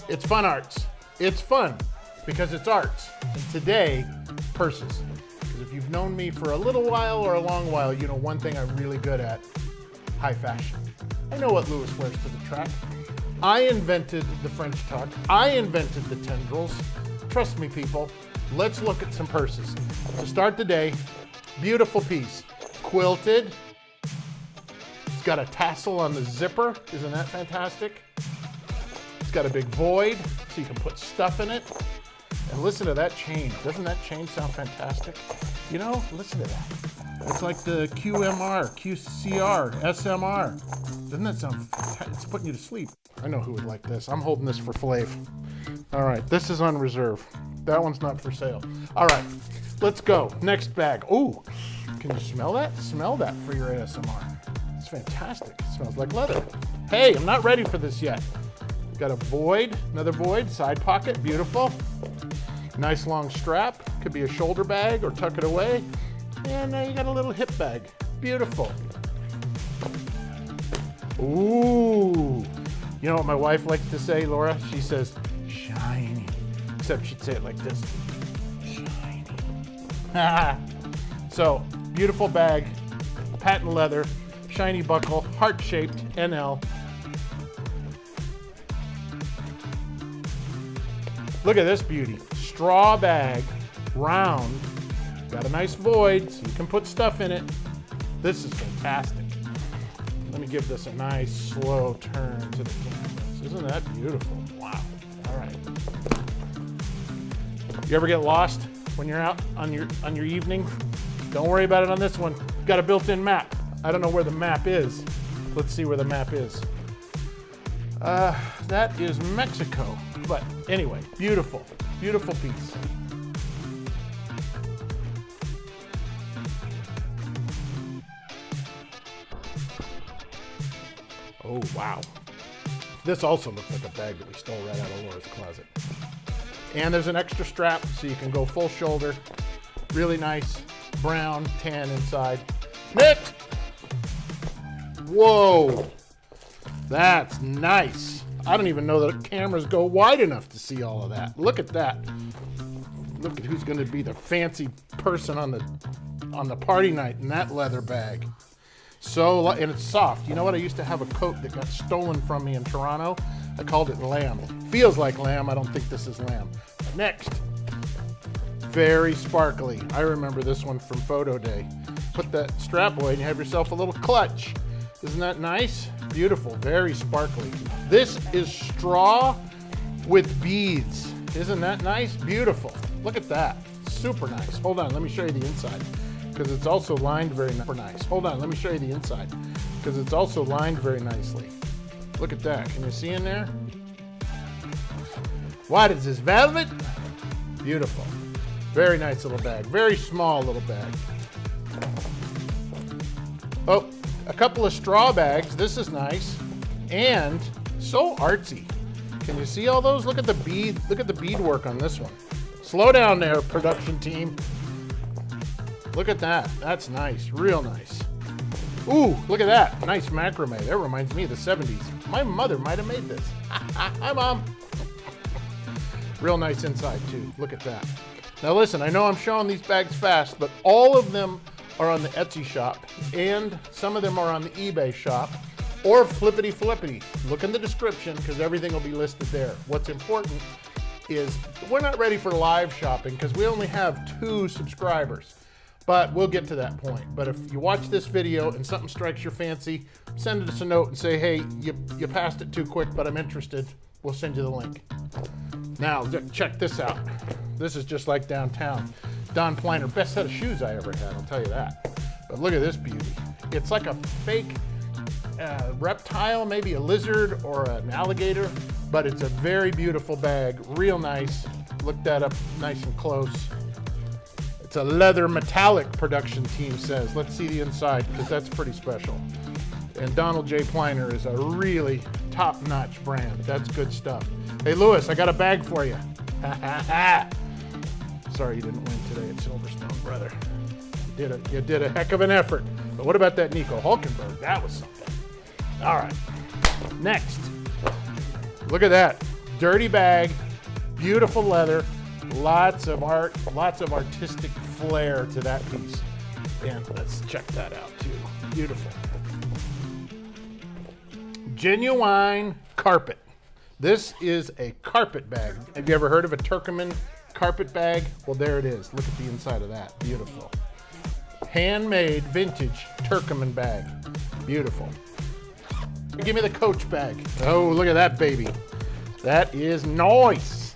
It's FunnARTZ. It's fun because it's arts. And today, purses. Because if you've known me for a little while or a long while, you know one thing I'm really good at, high fashion. I know what Louis wears to the track. I invented the French tuck. I invented the tendrils. Trust me, people. Let's look at some purses. To start the day, beautiful piece. Quilted. It's got a tassel on the zipper. Isn't that fantastic? It's got a big void, so you can put stuff in it. And listen to that chain. Doesn't that chain sound fantastic? You know, listen to that. It's like the QMR, QCR, SMR. Doesn't that sound fantastic? It's putting you to sleep. I know who would like this. I'm holding this for Flav. All right, this is on reserve. That one's not for sale. All right, let's go. Next bag. Ooh, can you smell that? Smell that for your ASMR. It's fantastic. It smells like leather. Hey, I'm not ready for this yet. Got a void, another void, side pocket, beautiful. Nice long strap, could be a shoulder bag or tuck it away. And you got a little hip bag, beautiful. Ooh, you know what my wife likes to say, Laura? She says, shiny, except she'd say it like this, shiny. So, beautiful bag, patent leather, shiny buckle, heart-shaped, NL. Look at this beauty. Straw bag, round, got a nice void so you can put stuff in it. This is fantastic. Let me give this a nice slow turn to the cameras. Isn't that beautiful? Wow. All right. You ever get lost when you're out on your evening? Don't worry about it on this one. Got a built-in map. I don't know where the map is. Let's see where the map is. That is Mexico. But anyway, beautiful, beautiful piece. Oh, wow. This also looks like a bag that we stole right out of Laura's closet. And there's an extra strap so you can go full shoulder. Really nice, brown, tan inside. Next! Whoa, that's nice. I don't even know that cameras go wide enough to see all of that. Look at that. Look at who's going to be the fancy person on the party night in that leather bag. So, and it's soft. You know what? I used to have a coat that got stolen from me in Toronto. I called it lamb. Feels like lamb. I don't think this is lamb. Next, very sparkly. I remember this one from photo day. Put that strap away and you have yourself a little clutch. Isn't that nice? Beautiful, very sparkly. This is straw with beads. Isn't that nice? Beautiful. Look at that. Super nice. Hold on, let me show you the inside because it's also lined very nice. Hold on, let me show you the inside because it's also lined very nicely. Look at that. Can you see in there? What is this, velvet? Beautiful. Very nice little bag. Very small little bag. Oh, a couple of straw bags. This is nice. And so artsy. Can you see all those? Look at the bead. Look at the beadwork on this one. Slow down there, production team. Look at that. That's nice. Real nice. Ooh, look at that. Nice macrame. That reminds me of the 70s. My mother might have made this. Hi, Mom. Real nice inside, too. Look at that. Now, listen, I know I'm showing these bags fast, but all of them are on the Etsy shop, and some of them are on the eBay shop, or flippity flippity. Look in the description, because everything will be listed there. What's important is we're not ready for live shopping, because we only have 2 subscribers. But we'll get to that point. But if you watch this video and something strikes your fancy, send us a note and say, hey, you passed it too quick, but I'm interested. We'll send you the link. Now, check this out. This is just like downtown. Don Pliner, best set of shoes I ever had, I'll tell you that. But look at this beauty. It's like a fake reptile, maybe a lizard or an alligator, but it's a very beautiful bag, real nice. Look that up nice and close. It's a leather metallic, production team says. Let's see the inside, because that's pretty special. And Donald J. Pliner is a really top-notch brand. That's good stuff. Hey, Louis, I got a bag for you. Sorry you didn't win today at Silverstone, brother. You did a heck of an effort. But what about that Nico Hulkenberg? That was something. All right, next. Look at that. Dirty bag, beautiful leather, lots of art, lots of artistic flair to that piece. And let's check that out too. Beautiful. Genuine carpet. This is a carpet bag. Have you ever heard of a Turkoman carpet bag? Well, there it is. Look at the inside of that. Beautiful. Handmade vintage Turkoman bag. Beautiful. Give me the Coach bag. Oh, look at that baby. That is nice.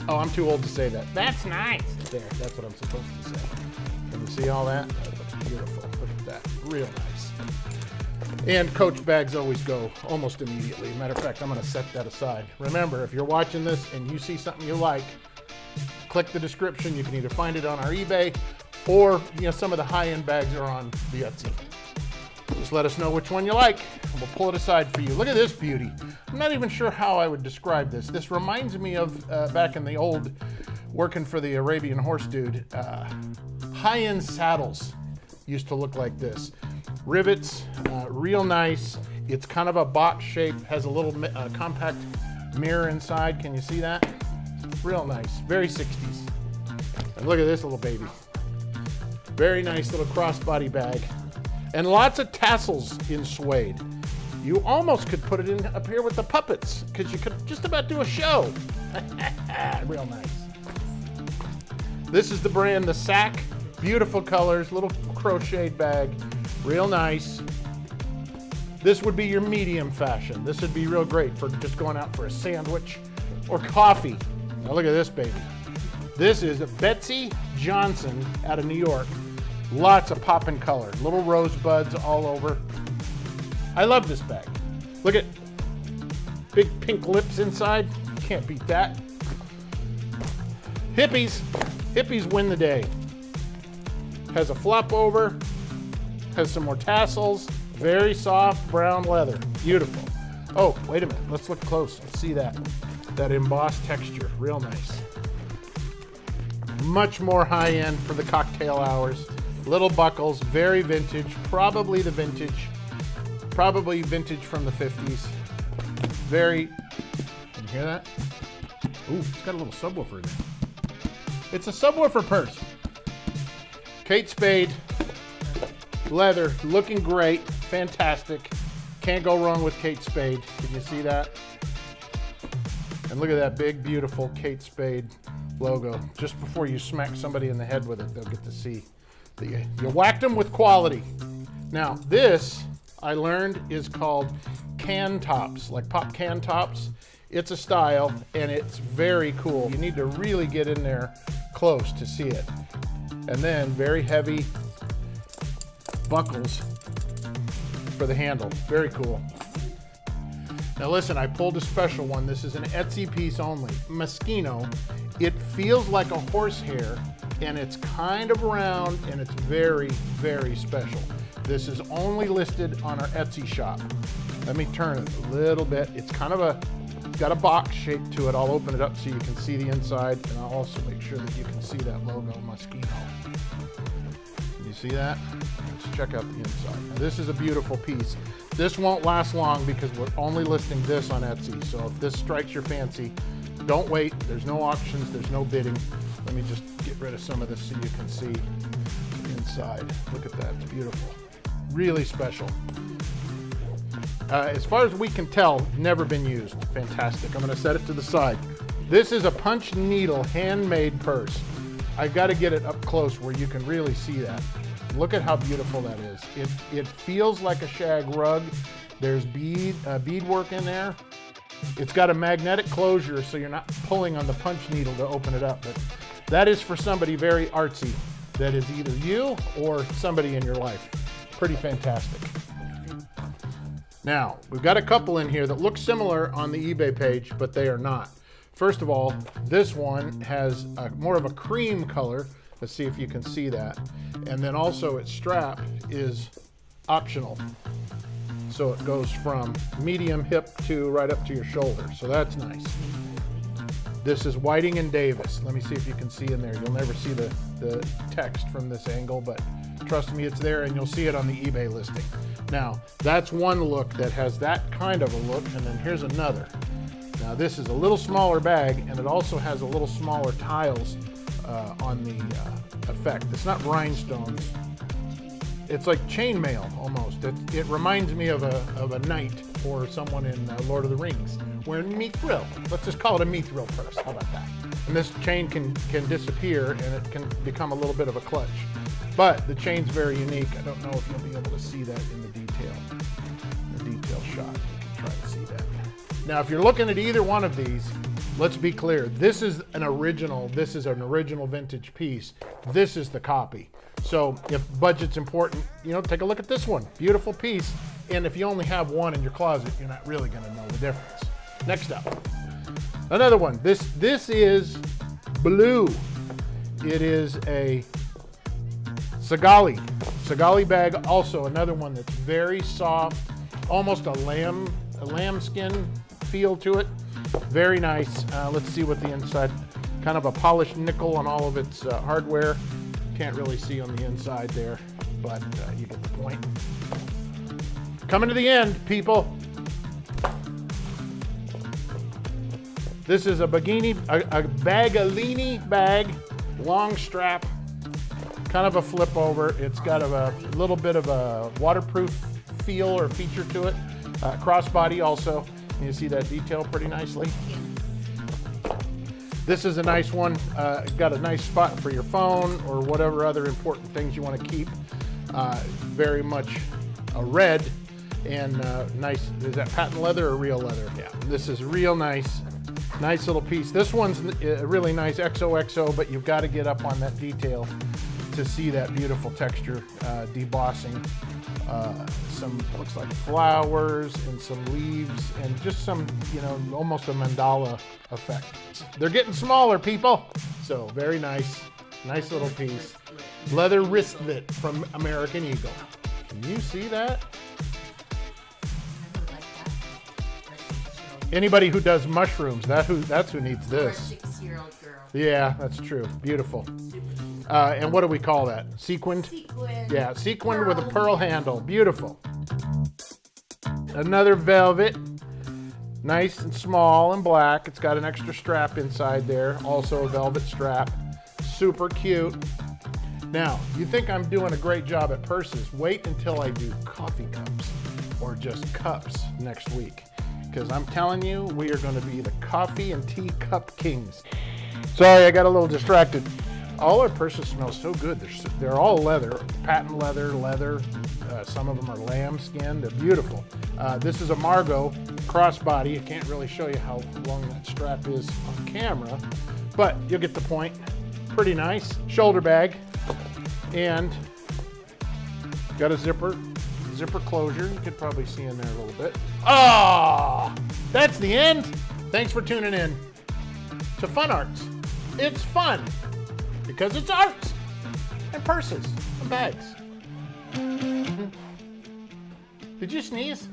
Oh, I'm too old to say that. That's nice. There, that's what I'm supposed to say. Can you see all that? That looks beautiful. Look at that. Real nice. And Coach bags always go almost immediately. Matter of fact, I'm going to set that aside. Remember, if you're watching this and you see something you like, click the description. You can either find it on our eBay or some of the high-end bags are on the Etsy. Just let us know which one you like, and we'll pull it aside for you. Look at this beauty. I'm not even sure how I would describe this. This reminds me of back in the old, working for the Arabian horse dude, high-end saddles used to look like this. Rivets, real nice. It's kind of a box shape, has a little compact mirror inside. Can you see that? Real nice, very 60s. And look at this little baby. Very nice little crossbody bag. And lots of tassels in suede. You almost could put it in up here with the puppets, because you could just about do a show. Real nice. This is the brand, the Sack. Beautiful colors, little crocheted bag. Real nice. This would be your medium fashion. This would be real great for just going out for a sandwich or coffee. Now look at this baby. This is Betsy Johnson out of New York. Lots of poppin' color, little rosebuds all over. I love this bag. Look at big pink lips inside. Can't beat that. Hippies win the day. Has a flop over, has some more tassels, very soft brown leather. Beautiful. Oh, wait a minute, let's look close. Let's see that embossed texture, real nice. Much more high end for the cocktail hours. Little buckles, very vintage, probably vintage from the 50s. Very, can you hear that? Ooh, it's got a little subwoofer in there. It's a subwoofer purse. Kate Spade, leather, looking great, fantastic. Can't go wrong with Kate Spade. Can you see that? And look at that big, beautiful Kate Spade logo. Just before you smack somebody in the head with it, they'll get to see that you whacked them with quality. Now, this, I learned, is called can tops, like pop can tops. It's a style, and it's very cool. You need to really get in there close to see it. And then very heavy buckles for the handle. Very cool. Now listen, I pulled a special one. This is an Etsy piece only. Moschino. It feels like a horsehair, and it's kind of round, and it's very, very special. This is only listed on our Etsy shop. Let me turn it a little bit. It's kind of got a box shape to it. I'll open it up so you can see the inside, and I'll also make sure that you can see that logo, Moschino. Can you see that? Let's check out the inside. Now, this is a beautiful piece. This won't last long because we're only listing this on Etsy. So if this strikes your fancy, don't wait. There's no auctions, there's no bidding. Let me just get rid of some of this so you can see the inside. Look at that, it's beautiful. Really special. As far as we can tell, never been used. Fantastic. I'm gonna set it to the side. This is a punch needle handmade purse. I've got to get it up close where you can really see that. Look at how beautiful that is. It feels like a shag rug. There's beadwork in there. It's got a magnetic closure so you're not pulling on the punch needle to open it up. But that is for somebody very artsy. That is either you or somebody in your life. Pretty fantastic. Now, we've got a couple in here that look similar on the eBay page, but they are not. First of all, this one has more of a cream color. Let's see if you can see that. And then also its strap is optional. So it goes from medium hip to right up to your shoulder. So that's nice. This is Whiting and Davis. Let me see if you can see in there. You'll never see the text from this angle, but trust me, it's there, and you'll see it on the eBay listing. Now, that's one look that has that kind of a look, and then here's another. Now this is a little smaller bag, and it also has a little smaller tiles on the effect. It's not rhinestones. It's like chainmail almost. It reminds me of a knight or someone in Lord of the Rings wearing mithril. Let's just call it a mithril purse. How about that? And this chain can disappear, and it can become a little bit of a clutch. But the chain's very unique. I don't know if you'll be able to see that in the detail shot. You can try to see that. Now, if you're looking at either one of these, let's be clear. This is an original vintage piece. This is the copy. So if budget's important, take a look at this one. Beautiful piece. And if you only have one in your closet, you're not really going to know the difference. Next up, another one. This is blue. It is a Segali bag. Also another one that's very soft, almost a lambskin feel to it. Very nice. Let's see what the inside, kind of a polished nickel on all of its hardware. Can't really see on the inside there, but you get the point. Coming to the end, people. This is a Bagalini bag, long strap, kind of a flip over. It's got a little bit of a waterproof feel or feature to it. Crossbody also. You see that detail pretty nicely. This is a nice one. Got a nice spot for your phone or whatever other important things you want to keep. Very much a red and nice. Is that patent leather or real leather? Yeah. This is real nice. Nice little piece. This one's a really nice XOXO, but you've got to get up on that detail to see that beautiful texture, debossing. Some looks like flowers and some leaves and just some, almost a mandala effect. They're getting smaller, people. So very nice little piece. Leather wristlet from American Eagle. Can you see that? Anybody who does mushrooms, that's who needs this. Or a 6-year-old girl. Yeah, that's true. Beautiful. And what do we call that? Sequined? Sequin. Yeah, sequined with a pearl handle. Beautiful. Another velvet. Nice and small and black. It's got an extra strap inside there. Also a velvet strap. Super cute. Now, you think I'm doing a great job at purses. Wait until I do coffee cups or just cups next week. Because I'm telling you, we are going to be the coffee and tea cup kings. Sorry, I got a little distracted. All our purses smell so good. They're all leather, patent leather. Some of them are lambskin. They're beautiful. This is a Margot crossbody. I can't really show you how long that strap is on camera, but you'll get the point. Pretty nice. Shoulder bag. And got a zipper closure. You could probably see in there a little bit. Oh, that's the end. Thanks for tuning in to FunnARTZ. It's fun because it's arts and purses and bags. Did you sneeze?